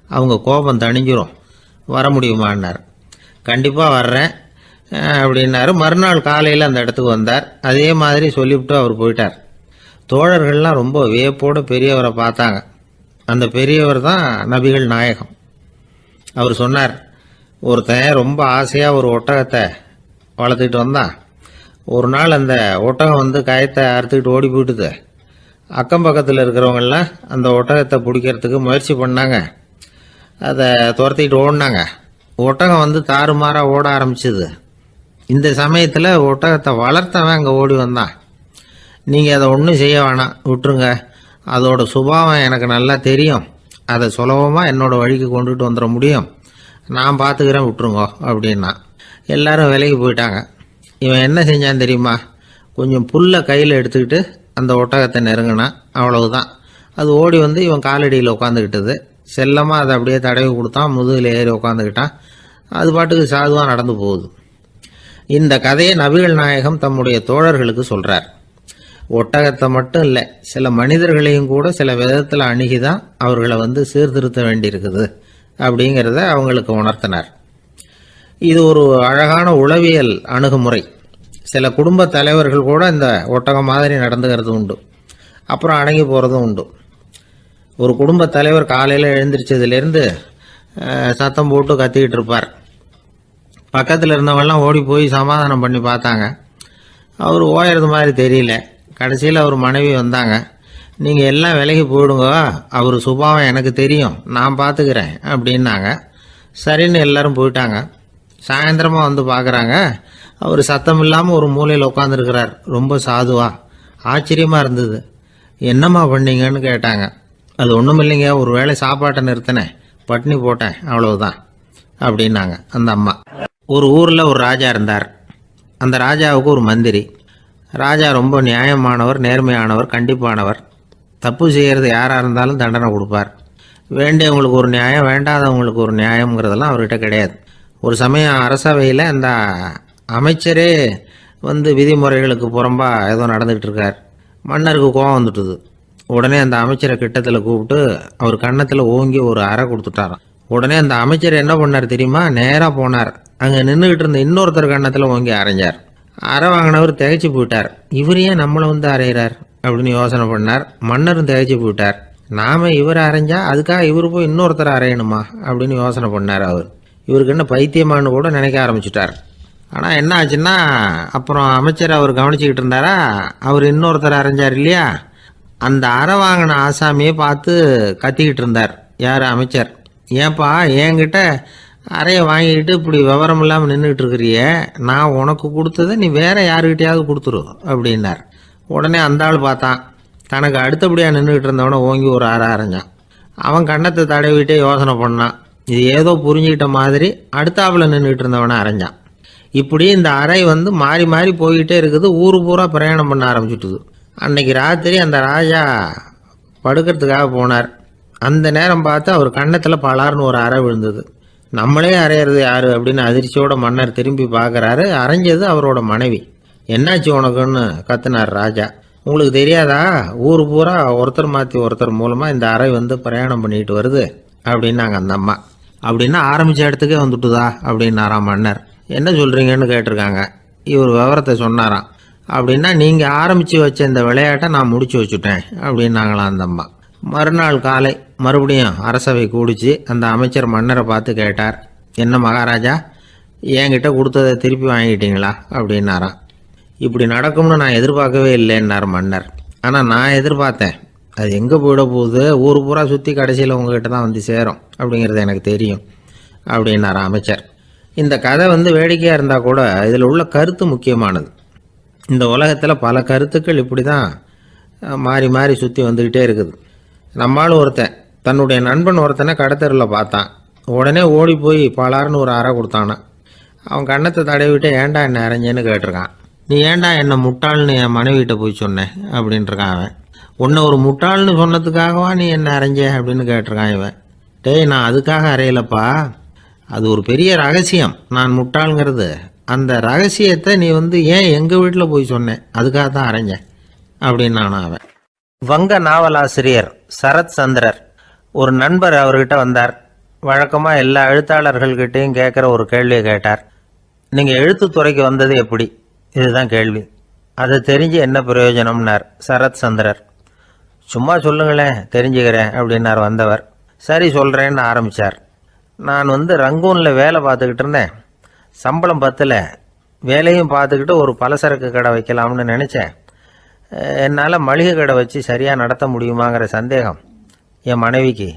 அவங்க கோபம் தணிஞ்சிரும், வர முடியுமான்னார். கண்டிப்பாக வர்றேன் அப்படின்னாரு. மறுநாள் காலையில் அந்த இடத்துக்கு வந்தார். அதே மாதிரி சொல்லிவிட்டு அவர் போயிட்டார். தோழர்கள்லாம் ரொம்ப வியப்போடு பெரியவரை பார்த்தாங்க. அந்த பெரியவர் தான் நபிகள் நாயகம். அவர் சொன்னார், ஒருத்தன் ரொம்ப ஆசையாக ஒரு ஒட்டகத்தை வளர்த்துக்கிட்டு வந்தான். ஒரு நாள் அந்த ஒட்டகம் கயத்தை அறுத்துக்கிட்டு ஓடி போயிட்டுது. அக்கம் பக்கத்தில் இருக்கிறவங்கெல்லாம் அந்த ஒட்டகத்தை பிடிக்கிறதுக்கு முயற்சி பண்ணாங்க. அதை துரத்திக்கிட்டு ஓடினாங்க. ஒட்டகம் தாறுமாறாக ஓட ஆரம்பிச்சுது. இந்த சமயத்தில் ஒட்டகத்தை வளர்த்தவன் அங்கே ஓடி வந்தான். நீங்கள் அதை ஒன்றும் செய்ய வேணாம், விட்டுருங்க, அதோட சுபாவம் எனக்கு நல்லா தெரியும், அதை சுலபமாக என்னோடய வழிக்கு கொண்டுட்டு வந்துட முடியும், நான் பார்த்துக்கிறேன், விட்டுருங்க அப்படின்னா. எல்லாரும் விலைக்கு போயிட்டாங்க. இவன் என்ன செஞ்சான் தெரியுமா? கொஞ்சம் புல்லை கையில் எடுத்துக்கிட்டு அந்த ஒட்டகத்தை நெருங்கினான். அவ்வளவுதான். அது ஓடி இவன் காலடியில் உட்காந்துக்கிட்டது. செல்லமாக அதை அப்படியே தடவி கொடுத்தான். முதுகில் ஏறி உட்காந்துக்கிட்டான். அது பாட்டுக்கு சாதுவாக நடந்து போகுது. இந்த கதையை நபிகள் நாயகம் தம்முடைய தோழர்களுக்கு சொல்கிறார். ஒட்டகத்தை மட்டும் இல்லை, சில மனிதர்களையும் கூட சில விதத்தில் அணுகி தான் அவர்களை சீர்திருத்த வேண்டியிருக்குது அப்படிங்கிறத அவங்களுக்கு உணர்த்தினார். இது ஒரு அழகான உளவியல் அணுகுமுறை. சில குடும்ப தலைவர்கள் கூட இந்த ஒட்டகம் மாதிரி நடந்துக்கிறது உண்டு, அப்புறம் அடங்கி போகிறதும் உண்டு. ஒரு குடும்ப தலைவர் காலையில் எழுந்திரிச்சதுலேருந்து சத்தம் போட்டு கத்திக்கிட்டு இருப்பார். பக்கத்தில் இருந்தவங்கெல்லாம் ஓடி போய் சமாதானம் பண்ணி பார்த்தாங்க. அவர் ஓயறது மாதிரி தெரியல. கடைசியில் அவர் மனைவி வந்தாங்க. நீங்கள் எல்லாம் விலகி போயிடுங்க, அவர் சுபாவம் எனக்கு தெரியும், நான் பார்த்துக்கிறேன் அப்படின்னாங்க. சரின்னு எல்லாரும் போயிட்டாங்க. சாயந்தரமாக பார்க்குறாங்க, அவர் சத்தம் இல்லாமல் ஒரு மூலையில் உட்காந்துருக்கிறார். ரொம்ப சாதுவா. ஆச்சரியமாக இருந்தது. என்னம்மா பண்ணீங்கன்னு கேட்டாங்க. அது ஒன்றும் இல்லைங்க, ஒரு வேளை சாப்பாட்டை நிறுத்தினேன், பட்னி போட்டேன், அவ்வளவுதான் அப்படின்னாங்க அந்த அம்மா. ஒரு ஊரில் ஒரு ராஜா இருந்தார். அந்த ராஜாவுக்கு ஒரு மந்திரி. ராஜா ரொம்ப நியாயமானவர், நேர்மையானவர், கண்டிப்பானவர். தப்பு செய்கிறது யாராக இருந்தாலும் தண்டனை கொடுப்பார். வேண்டியவங்களுக்கு ஒரு நியாயம், வேண்டாதவங்களுக்கு ஒரு நியாயங்கிறதெல்லாம் அவர்கிட்ட கிடையாது. ஒரு சமயம் அரசவையில் அந்த அமைச்சரே விதிமுறைகளுக்கு புறம்பா ஏதோ நடந்துகிட்டு இருக்கார். மன்னருக்கு கோபம் வந்துட்டுது. உடனே அந்த அமைச்சரை கிட்டத்தில் கூப்பிட்டு அவர் கன்னத்தில் ஓங்கி ஒரு அறை கொடுத்துட்டாராம். உடனே அந்த அமைச்சர் என்ன பண்ணார் தெரியுமா? நேராக போனார். அங்கே நின்றுக்கிட்டு இருந்த இன்னொருத்தர் கன்னத்தில் ஓங்கி அரைஞ்சார். அறை வாங்கினவர் திகைச்சு போயிட்டார். இவர் ஏன் நம்மளை அரைகிறார் அப்படின்னு யோசனை பண்ணார். மன்னரும் திகைச்சு போயிட்டார். நாம இவரை அரைஞ்சா அதுக்காக இவர் போய் இன்னொருத்தர் அரையணுமா அப்படின்னு யோசனை பண்ணார். இவருக்கு என்ன பைத்தியமானு கூட நினைக்க ஆரம்பிச்சிட்டார். ஆனால் என்ன ஆச்சுன்னா, அப்புறம் அமைச்சர் அவர் கவனிச்சுக்கிட்டு இருந்தாரா, அவர் இன்னொருத்தர் அரைஞ்சார் இல்லையா, அந்த அறை வாங்கின ஆசாமியை பார்த்து கத்திக்கிட்டு இருந்தார். யார்? அமைச்சர். ஏன்பா என்கிட்ட அறையை வாங்கிக்கிட்டு இப்படி விவரம் இல்லாமல் நின்றுக்கிட்டு இருக்கிறிய, நான் உனக்கு கொடுத்ததை நீ வேற யாருக்கிட்டையாவது கொடுத்துரு அப்படின்னார். உடனே அந்த ஆள் பார்த்தான். தனக்கு அடுத்தபடியாக நின்றுக்கிட்டு இருந்தவனை ஓங்கி ஒரு அறை அரைஞ்சான். அவன் கண்ணத்தை தடவிட்டே யோசனை பண்ணான். இது ஏதோ புரிஞ்சுக்கிட்ட மாதிரி அடுத்தாப்புல நின்றுக்கிட்டு இருந்தவனை அரைஞ்சான். இப்படி இந்த அறை மாறி மாறி போய்கிட்டே இருக்குது. ஊரு பூரா பிரயாணம் பண்ண ஆரம்பிச்சுட்டுது. அன்னைக்கு ராத்திரி அந்த ராஜா படுக்கிறதுக்காக போனார். அந்த நேரம் பார்த்து அவர் கன்னத்தில் பலார்னு ஒரு அறை விழுந்தது. நம்மளே அரையிறது யாரு அப்படின்னு அதிர்ச்சியோட மன்னர் திரும்பி பார்க்குறாரு. அரைஞ்சது அவரோட மனைவி. என்னாச்சு உனக்குன்னு கத்துனார் ராஜா. உங்களுக்கு தெரியாதா, ஊர் பூரா ஒருத்தர் மாற்றி ஒருத்தர் மூலமாக இந்த அறை பிரயாணம் பண்ணிட்டு வருது அப்படின்னாங்க அந்த அம்மா. அப்படின்னா ஆரம்பித்த இடத்துக்கே வந்துட்டுதா அப்படின்னாராம் மன்னர். என்ன சொல்கிறீங்கன்னு கேட்டிருக்காங்க. இவர் விவரத்தை சொன்னாராம். அப்படின்னா நீங்கள் ஆரம்பித்து வச்ச இந்த விளையாட்டை நான் முடிச்சு வச்சுட்டேன் அப்படின்னாங்களாம் அந்த அம்மா. மறுநாள் காலை மறுபடியும் அரசவை கூடிச்சு. அந்த அமைச்சர் மன்னரை பார்த்து கேட்டார், என்ன மகாராஜா, என்கிட்ட கொடுத்ததை திருப்பி வாங்கிட்டீங்களா அப்படின்னாராம். இப்படி நடக்கும்னு நான் எதிர்பார்க்கவே இல்லைன்னார் மன்னர். ஆனால் நான் எதிர்பார்த்தேன். அது எங்கே போயிட போகுது, ஊர் பூரா சுற்றி கடைசியில் உங்ககிட்ட தான் சேரும் அப்படிங்கிறது எனக்கு தெரியும் அப்படின்னார் அமைச்சர். இந்த கதை வேடிக்கையாக இருந்தால் கூட இதில் உள்ள கருத்து முக்கியமானது. இந்த உலகத்தில் பல கருத்துக்கள் இப்படி தான் மாறி மாறி சுற்றி வந்துக்கிட்டே இருக்குது. நம்மளும் ஒருத்தன் தன்னுடைய நண்பன் ஒருத்தனை கடத்தரில் பார்த்தான். உடனே ஓடி போய் பலார்னு ஒரு அறை கொடுத்தானான். அவன் கண்ணத்தை தடவிட்டு ஏன்டா என்ன அரைஞ்சேன்னு கேட்டிருக்கான். நீ ஏன்டா என்னை முட்டாள்னு என் மனைவிட்ட போய் சொன்னேன் அப்படின்ட்டுருக்கான் அவன். உன்னை ஒரு முட்டாள்னு சொன்னதுக்காகவா நீ என்ன அரைஞ்ச அப்படின்னு கேட்டிருக்கான் இவன். டேய், நான் அதுக்காக அறையலப்பா, அது ஒரு பெரிய ரகசியம். நான் முட்டாளுங்கிறது அந்த ரகசியத்தை நீ ஏன் எங்கள் வீட்டில் போய் சொன்னேன், அதுக்காக தான் அரைஞ்சேன் அப்படின்னு நான் அவன். வங்க நாவலாசிரியர் சரத் சந்திரர் ஒரு நண்பர் அவர்கிட்ட வந்தார். வழக்கமாக எல்லா எழுத்தாளர்கள்கிட்டையும் கேட்குற ஒரு கேள்வியை கேட்டார். நீங்கள் எழுத்துத்துறைக்கு வந்தது எப்படி? இதுதான் கேள்வி. அதை தெரிஞ்சு என்ன பிரயோஜனம்னார் சரத் சந்திரர். சும்மா சொல்லுங்களேன், தெரிஞ்சுக்கிறேன் அப்படின்னார் வந்தவர். சரி சொல்கிறேன்னு ஆரம்பித்தார். நான் ரங்கூனில் வேலை பார்த்துக்கிட்டு இருந்தேன். சம்பளம் பத்தில். வேலையும் பார்த்துக்கிட்டு ஒரு பலசரக்கு கடை வைக்கலாம்னு நினச்சேன். என்னால் மளிகை கடை வச்சு சரியாக நடத்த முடியுமாங்கிற சந்தேகம் என் மனைவிக்கு.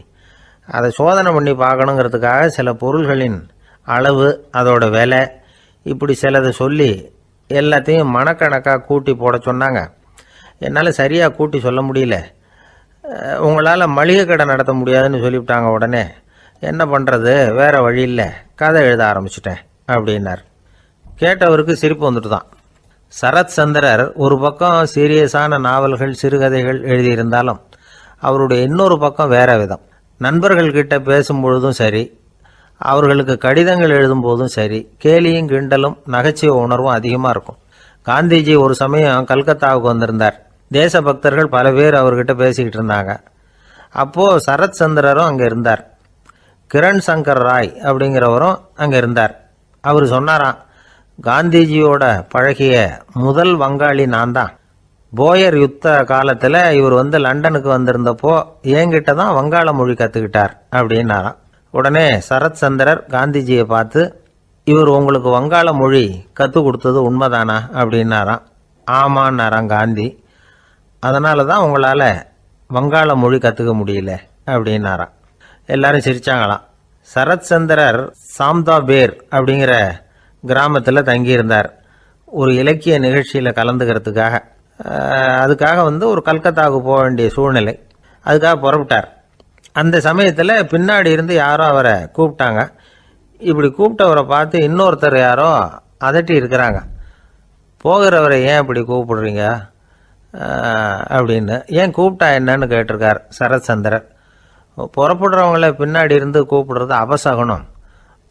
அதை சோதனை பண்ணி பார்க்கணுங்கிறதுக்காக சில பொருள்களின் அளவு, அதோட விலை, இப்படி சிலதை சொல்லி எல்லாத்தையும் மனக்கணக்காக கூட்டி போட சொன்னாங்க. என்னால் சரியாக கூட்டி சொல்ல முடியல. உங்களால் மளிகை கடை நடத்த முடியாதுன்னு சொல்லிவிட்டாங்க. உடனே என்ன பண்ணுறது, வேறு வழி இல்லை, கதை எழுத ஆரம்பிச்சிட்டேன் அப்படின்னார். கேட்டவருக்கு சிரிப்பு வந்துட்டு தான். சரத் சந்திரர் ஒரு பக்கம் சீரியஸான நாவல்கள், சிறுகதைகள் எழுதியிருந்தாலும் அவருடைய இன்னொரு பக்கம் வேற விதம். நண்பர்கள்கிட்ட பேசும்பொழுதும் சரி, அவர்களுக்கு கடிதங்கள் எழுதும் போதும் சரி, கேலியும் கிண்டலும் நகைச்சுவை உணர்வும் அதிகமாக இருக்கும். காந்திஜி ஒரு சமயம் கல்கத்தாவுக்கு வந்திருந்தார். தேசபக்தர்கள் பல பேர் அவர்கிட்ட பேசிக்கிட்டு இருந்தாங்க. அப்போது சரத் சந்திரரும் அங்கே இருந்தார். கிரண் சங்கர் ராய் அப்படிங்கிறவரும் அங்கே இருந்தார். அவர் சொன்னாராம், காந்திஜியோட பழகிய முதல் வங்காளி நான் தான். போயர் யுத்த காலத்தில் இவர் லண்டனுக்கு வந்திருந்தப்போ என்கிட்ட தான் வங்காள மொழி கற்றுக்கிட்டார் அப்படின்னாராம். உடனே சரத் சந்திரர் காந்திஜியை பார்த்து, இவர் உங்களுக்கு வங்காள மொழி கற்றுக் கொடுத்தது உண்மைதானா அப்படின்னாராம். ஆமான்னாராம் காந்தி. அதனால தான் உங்களால் வங்காள மொழி கற்றுக்க முடியல அப்படின்னாராம். எல்லாரும் சிரிச்சாங்களாம். சரத் சந்திரர் சாம்தாபேர் அப்படிங்கிற கிராமத்தில் தங்கியிருந்தார் ஒரு இலக்கிய நிகழ்ச்சியில் கலந்துக்கிறதுக்காக. அதுக்காக ஒரு கல்கத்தாவுக்கு போக வேண்டிய சூழ்நிலை. அதுக்காக புறப்பட்டார். அந்த சமயத்தில் பின்னாடி இருந்து யாரோ அவரை கூப்பிட்டாங்க. இப்படி கூப்பிட்டவரை பார்த்து இன்னொருத்தர் யாரோ அதட்டி இருக்கிறாங்க. போகிறவரை ஏன் இப்படி கூப்பிடுறீங்க, அப்படின்னு. ஏன் கூப்பிட்டா என்னன்னு கேட்டிருக்கார் சரத்சந்திரர். புறப்படுறவங்கள பின்னாடி இருந்து கூப்பிடுறது அபசகுனம்,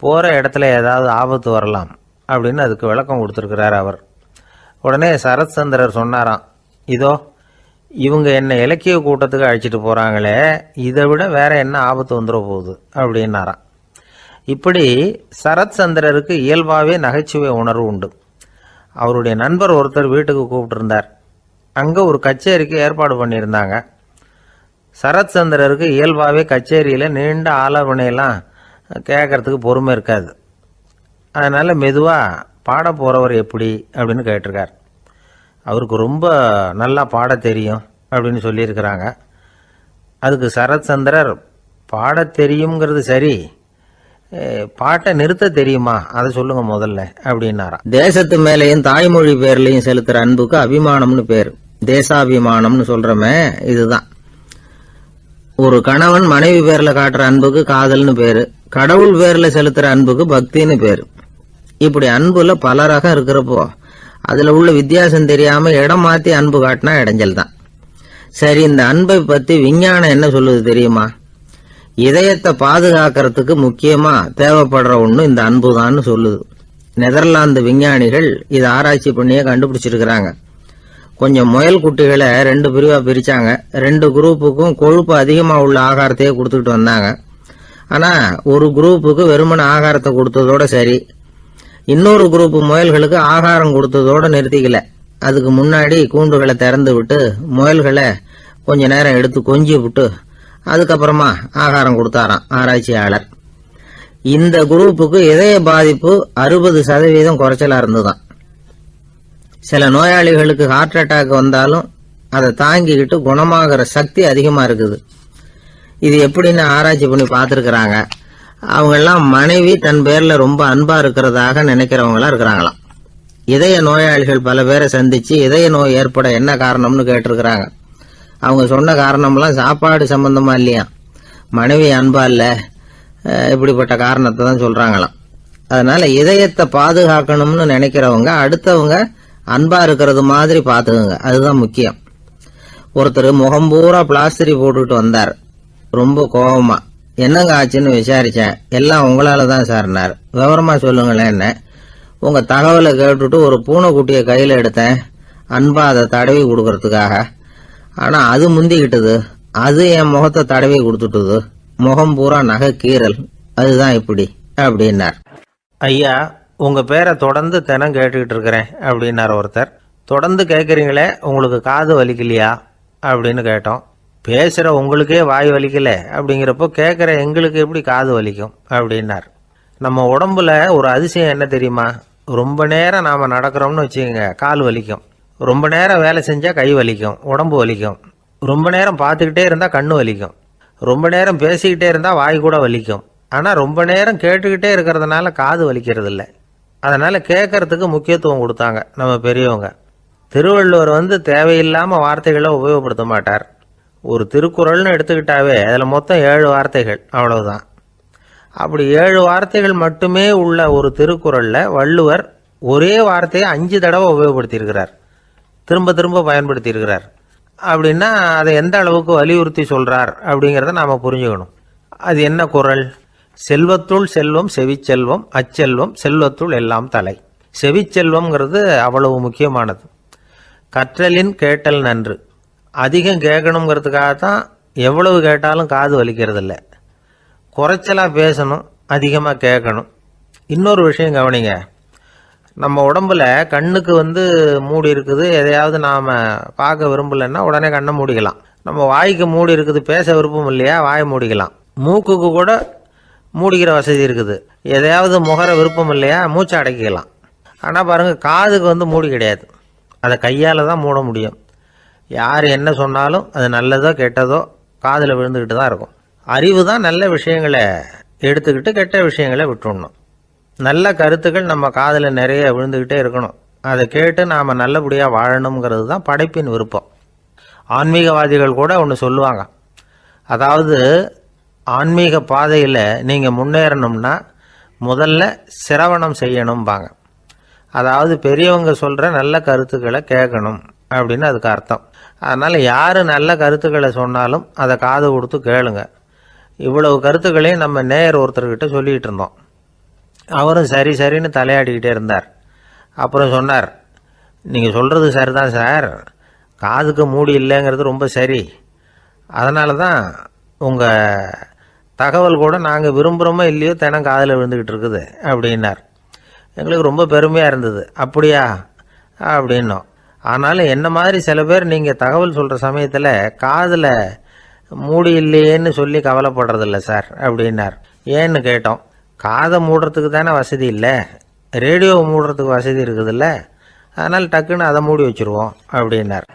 போகிற இடத்துல ஏதாவது ஆபத்து வரலாம் அப்படின்னு அதுக்கு விளக்கம் கொடுத்துருக்கிறார் அவர். உடனே சரத்சந்திரர் சொன்னாராம், இதோ இவங்க என்ன இலக்கிய கூட்டத்துக்கு அழைச்சிட்டு போகிறாங்களே, இதை விட வேற என்ன ஆபத்து வந்துட போகுது அப்படின்னாராம். இப்படி சரத்சந்திரருக்கு இயல்பாகவே நகைச்சுவை உணர்வு உண்டு. அவருடைய நண்பர் ஒருத்தர் வீட்டுக்கு கூப்பிட்டுருந்தார். அங்கே ஒரு கச்சேரிக்கு ஏற்பாடு பண்ணியிருந்தாங்க. சரத்சந்திரருக்கு இயல்பாகவே கச்சேரியில் நீண்ட ஆலோசனையெல்லாம் கேட்கறதுக்கு பொறுமை இருக்காது. அதனால் மெதுவாக பாட போகிறவர் எப்படி அப்படின்னு கேட்டிருக்கார். அவருக்கு ரொம்ப நல்லா பாட தெரியும் அப்படின்னு சொல்லியிருக்கிறாங்க. அதுக்கு சரத்சந்திரர், பாட தெரியுங்கிறது சரி, பாட்டை நிறுத்த தெரியுமா, அதை சொல்லுங்க முதல்ல அப்படின்னாராம். தேசத்து மேலேயும் தாய்மொழி பேர்லையும் செலுத்துற அன்புக்கு அபிமானம்னு பேர். தேசாபிமானம்னு சொல்றமே இதுதான். ஒரு கணவன் மனைவி பேர்ல காட்டுற அன்புக்கு காதல்னு பேரு. கடவுள் பேர்ல செலுத்துற அன்புக்கு பக்தின்னு பேரு. இப்படி அன்புல பல ரகம் இருக்கிறப்போ அதுல உள்ள வித்தியாசம் தெரியாம இடம் மாத்தி அன்பு காட்டினா இடைஞ்சல் தான். சரி, இந்த அன்பை பத்தி விஞ்ஞானம் என்ன சொல்லுது தெரியுமா? இதயத்தை பாதுகாக்கிறதுக்கு முக்கியமா தேவைப்படுற ஒண்ணு இந்த அன்புதான்னு சொல்லுது. நெதர்லாந்து விஞ்ஞானிகள் இதை ஆராய்ச்சி பண்ணியே கண்டுபிடிச்சிருக்கிறாங்க. கொஞ்சம் முயல் குட்டிகளை 2 பிரிவா பிரிச்சாங்க. 2 குரூப்புக்கும் கொழுப்பு அதிகமா உள்ள ஆகாரத்தையே கொடுத்துக்கிட்டு வந்தாங்க. ஆனா ஒரு குரூப்புக்கு வெறுமன ஆகாரத்தை கொடுத்ததோட சரி, இன்னொரு குரூப் முயல்களுக்கு ஆகாரம் கொடுத்ததோட நிறுத்திக்கல. அதுக்கு முன்னாடி கூண்டுகளை திறந்து விட்டு முயல்களை கொஞ்ச நேரம் எடுத்து கொஞ்சி விட்டு அதுக்கப்புறமா ஆகாரம் கொடுத்தாராம் ஆராய்ச்சியாளர். இந்த குரூப்புக்கு இதய பாதிப்பு 60% குறைச்சலா இருந்துதான். சில நோயாளிகளுக்கு ஹார்ட் அட்டாக் வந்தாலும் அதை தாங்கிக்கிட்டு குணமாகிற சக்தி அதிகமா இருக்குது. இது எப்படின்னு ஆராய்ச்சி பண்ணி பார்த்துருக்கிறாங்க. அவங்கெல்லாம் மனைவி தன் பேர்ல ரொம்ப அன்பா இருக்கிறதாக நினைக்கிறவங்களா இருக்கிறாங்களாம். இதய நோயாளிகள் பல பேரை சந்திச்சு இதய நோய் ஏற்பட என்ன காரணம்னு கேட்டிருக்கிறாங்க. அவங்க சொன்ன காரணம்லாம் சாப்பாடு சம்பந்தமா இல்லையா, மனைவி அன்பா இல்ல, இப்படிப்பட்ட காரணத்தை தான் சொல்றாங்களாம். அதனால இதயத்தை பாதுகாக்கணும்னு நினைக்கிறவங்க அடுத்தவங்க அன்பா இருக்கிறது மாதிரி பாத்துக்குங்க, அதுதான் முக்கியம். ஒருத்தர் முகம் பூரா பிளாஸ்டரி போட்டுக்கிட்டு வந்தார். ரொம்ப கோபமா, என்னங்க ஆச்சுன்னு விசாரிச்சேன். எல்லாம் உங்களால தான் சார்னார். விவரமா சொல்லுங்களேன். என்ன உங்க தகவலை கேட்டுட்டு ஒரு பூனைக்குட்டியை கையில எடுத்தேன், அன்பா அதை தடவி கொடுக்கறதுக்காக. ஆனா அது முந்திக்கிட்டது, அது என் முகத்தை தடவி கொடுத்துட்டுது, முகம் பூரா நகை கீறல், அதுதான் இப்படி அப்படின்னார். ஐயா, உங்க பேரை தொடர்ந்து தினம் கேட்டுக்கிட்டு இருக்கிறேன் அப்படின்னார் ஒருத்தர். தொடர்ந்து கேட்குறீங்களே, உங்களுக்கு காது வலிக்கலையா அப்படின்னு கேட்டோம். பேசுகிற உங்களுக்கே வாய் வலிக்கல அப்படிங்கிறப்போ கேட்குற எங்களுக்கு எப்படி காது வலிக்கும் அப்படின்னார். நம்ம உடம்புல ஒரு அதிசயம் என்ன தெரியுமா? ரொம்ப நேரம் நாம் நடக்கிறோம்னு வச்சுக்கோங்க, கால் வலிக்கும். ரொம்ப நேரம் வேலை செஞ்சால் கை வலிக்கும், உடம்பு வலிக்கும். ரொம்ப நேரம் பார்த்துக்கிட்டே இருந்தால் கண்ணு வலிக்கும். ரொம்ப நேரம் பேசிக்கிட்டே இருந்தால் வாய் கூட வலிக்கும். ஆனால் ரொம்ப நேரம் கேட்டுக்கிட்டே இருக்கிறதுனால காது வலிக்கிறது இல்லை. அதனால் கேட்கறதுக்கு முக்கியத்துவம் கொடுத்தாங்க நம்ம பெரியவங்க. திருவள்ளுவர் தேவையில்லாமல் வார்த்தைகளை உபயோகப்படுத்த மாட்டார். ஒரு திருக்குறள்னு எடுத்துக்கிட்டாவே அதில் மொத்தம் 7 வார்த்தைகள், அவ்வளவுதான். அப்படி 7 வார்த்தைகள் மட்டுமே உள்ள ஒரு திருக்குறளில் வள்ளுவர் ஒரே வார்த்தையை 5 தடவை உபயோகப்படுத்தியிருக்கிறார், திரும்ப திரும்ப பயன்படுத்தியிருக்கிறார். அப்படின்னா அதை எந்த அளவுக்கு வலியுறுத்தி சொல்றார் அப்படிங்கிறத நாம் புரிஞ்சுக்கணும். அது என்ன குறள்? செல்வத்துள் செல்வம் செவிச்செல்வம், அச்செல்வம் செல்வத்துள் எல்லாம் தலை. செவிச்செல்வம்ங்கிறது அவ்வளவு முக்கியமானது. கற்றலின் கேட்டல் நன்று. அதிகம் கேட்கணுங்கிறதுக்காகத்தான் எவ்வளவு கேட்டாலும் காது வலிக்கிறது இல்லை. குறைச்சலாக பேசணும், அதிகமாக கேட்கணும். இன்னொரு விஷயம் கவனிங்க, நம்ம உடம்புல கண்ணுக்கு மூடி இருக்குது, எதையாவது நாம் பார்க்க விரும்பலைன்னா உடனே கண்ணை மூடிக்கலாம். நம்ம வாய்க்கு மூடி இருக்குது, பேச விருப்பம் இல்லையா, வாயை மூடிக்கலாம். மூக்குக்கு கூட மூடிக்கிற வசதி இருக்குது, எதையாவது முகர விருப்பம் இல்லையா, மூச்சை அடக்கிக்கலாம். ஆனால் பாருங்கள், காதுக்கு மூடி கிடையாது, அதை கையால் தான் மூட முடியும். யார் என்ன சொன்னாலும் அது நல்லதோ கெட்டதோ காதில் விழுந்துக்கிட்டு தான் இருக்கும். அறிவு தான் நல்ல விஷயங்களை எடுத்துக்கிட்டு கெட்ட விஷயங்களை விட்டுடணும். நல்ல கருத்துக்கள் நம்ம காதில் நிறைய விழுந்துக்கிட்டே இருக்கணும். அதை கேட்டு நாம் நல்லபடியாக வாழணுங்கிறது தான் படைப்பின் விருப்பம். ஆன்மீகவாதிகள் கூட ஒன்று சொல்லுவாங்க, அதாவது ஆன்மீக பாதையில் நீங்கள் முன்னேறணும்னா முதல்ல சிரவணம் செய்யணும்பாங்க. அதாவது பெரியவங்க சொல்கிற நல்ல கருத்துக்களை கேட்கணும் அப்படின்னு அதுக்கு அர்த்தம். அதனால் யார் நல்ல கருத்துக்களை சொன்னாலும் அதை காது கொடுத்து கேளுங்க. இவ்வளவு கருத்துக்களையும் நம்ம நேயர் ஒருத்தர்கிட்ட சொல்லிகிட்டு இருந்தோம். அவரும் சரி சரின்னு தலையாடிக்கிட்டே இருந்தார். அப்புறம் சொன்னார், நீங்கள் சொல்கிறது சரிதான் சார், காதுக்கு மூடி இல்லைங்கிறது ரொம்ப சரி. அதனால தான் உங்கள் தகவல் கூட நாங்கள் விரும்புகிறோமோ இல்லையோ தினம் காதில் விழுந்துக்கிட்டு இருக்குது அப்படின்னார். எங்களுக்கு ரொம்ப பெருமையாக இருந்தது. அப்படியா அப்படின்னோம். ஆனாலும் என்ன மாதிரி சில பேர் நீங்கள் தகவல் சொல்கிற சமயத்தில் காதில் மூடி இல்லையேன்னு சொல்லி கவலைப்படுறதில்ல சார் அப்படின்னார். ஏன்னு கேட்டோம். காதை மூடுறதுக்கு தானே வசதி இல்லை, ரேடியோவை மூடுறதுக்கு வசதி இருக்குதுல்ல, அதனால் டக்குன்னு அதை மூடி வச்சுருவோம் அப்படின்னார்.